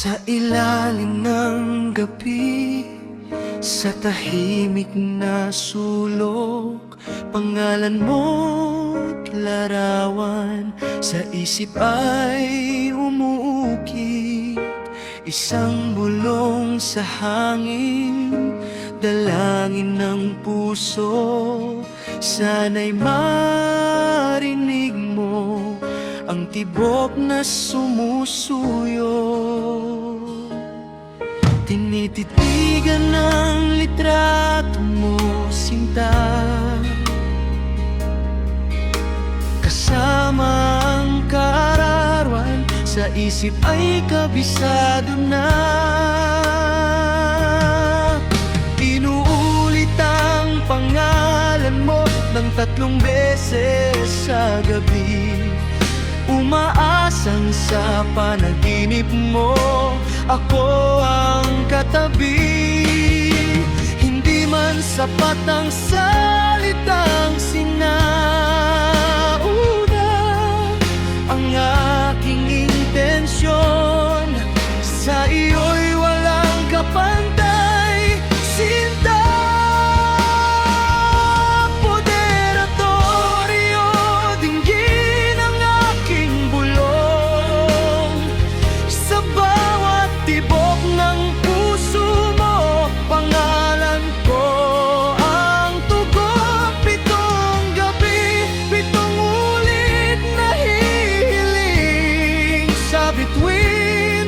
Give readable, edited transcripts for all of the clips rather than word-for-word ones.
Sa ilalim ng gabi, sa tahimik na sulok, pangalan mo't larawan sa isip ay umuukit. Isang bulong sa hangin, dalangin ng puso. Sana'y marinig mo ang tibok na sumusuyo. Tinititigan ng litrato mo, sinta, kasama ang kaarawan, sa isip ay kabisado na. Inuulit ang pangalan mo ng 3 beses sa gabi. Umaasang sa panaginip mo ako ang katabi. Hindi man sapat ang salitang sinauna, ang aking intensyon sa iyo'y walang kapantay. Sinta, poderatorio, dinggin ang aking bulong. Sa bawat tibok ng puso mo, pangalan ko ang tugon. 7 gabi, 7 ulit na hihiling sa bituin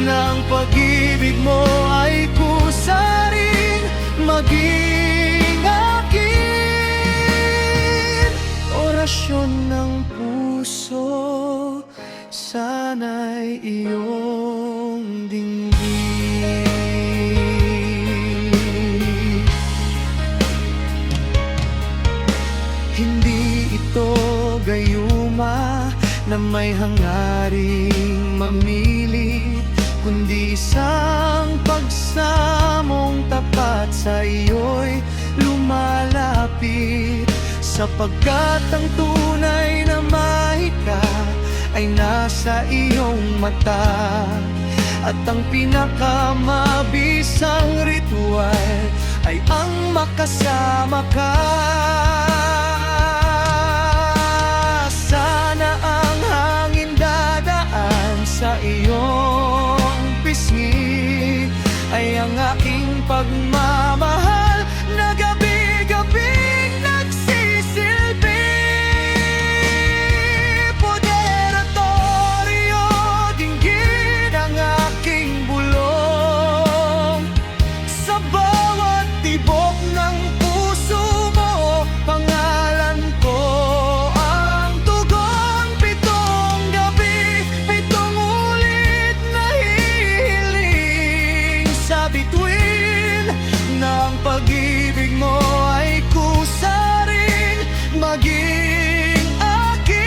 ng pag-ibig mo ay kusaring maging akin. Orasyon ng puso, sana'y iyong dinggin. Hindi ito gayuma na may hangaring mamilit, kundi isang pagsamong tapat sa iyo'y lumalapit. Sapagkat ang tunay na mahika ay nasa iyong mata, at ang pinakamabisang ritual ay ang makasama ka. Sana ang hangin dadaan sa iyong pisngi ay ang aking pagmamahal na gabi-gabing nagsisilbi. Poderatorio, dinggin ang aking bulong. Sa bawat tibok ng puso mo, pangalan ko ang tugon. 7 gabi, 7 ulit na hihiling sa bituin ng pag-ibig mo ay kusaring maging akin.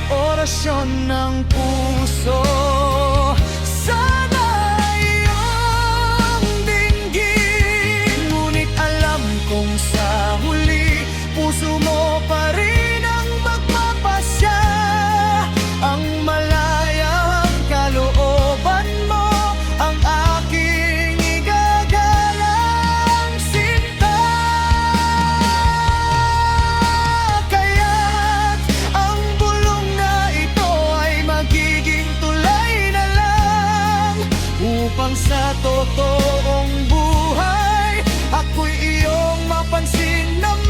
Orasyon ng puso, sana iyong dinggin. Ngunit alam kong sa huli, puso mo pa rin ang magpapasya. Ang malayang kalooban mo ang aking igagalang, sinta. Kaya't ang bulong na ito ay magiging tulay na lang, upang sa totoong buhay ako'y iyong mapansin naman.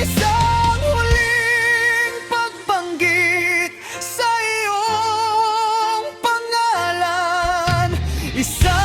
Isang huling pagbanggit sa iyong pangalan, isang